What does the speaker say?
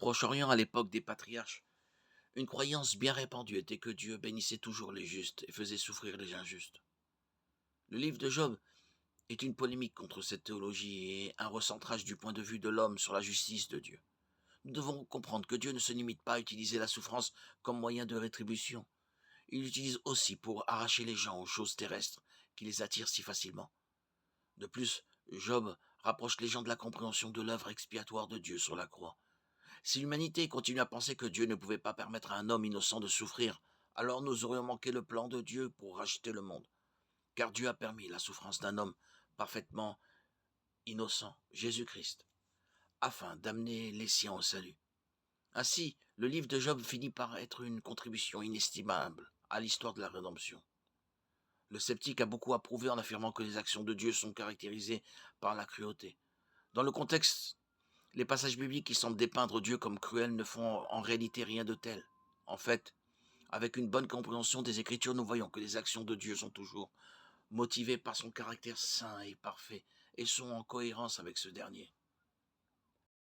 Proche-Orient, à l'époque des patriarches, une croyance bien répandue était que Dieu bénissait toujours les justes et faisait souffrir les injustes. Le livre de Job est une polémique contre cette théologie et un recentrage du point de vue de l'homme sur la justice de Dieu. Nous devons comprendre que Dieu ne se limite pas à utiliser la souffrance comme moyen de rétribution. Il l'utilise aussi pour arracher les gens aux choses terrestres qui les attirent si facilement. De plus, Job rapproche les gens de la compréhension de l'œuvre expiatoire de Dieu sur la croix. Si l'humanité continue à penser que Dieu ne pouvait pas permettre à un homme innocent de souffrir, alors nous aurions manqué le plan de Dieu pour racheter le monde. Car Dieu a permis la souffrance d'un homme parfaitement innocent, Jésus-Christ, afin d'amener les siens au salut. Ainsi, le livre de Job finit par être une contribution inestimable à l'histoire de la rédemption. Le sceptique a beaucoup approuvé en affirmant que les actions de Dieu sont caractérisées par la cruauté. Dans le contexte, les passages bibliques qui semblent dépeindre Dieu comme cruel ne font en réalité rien de tel. En fait, avec une bonne compréhension des Écritures, nous voyons que les actions de Dieu sont toujours motivées par son caractère saint et parfait et sont en cohérence avec ce dernier.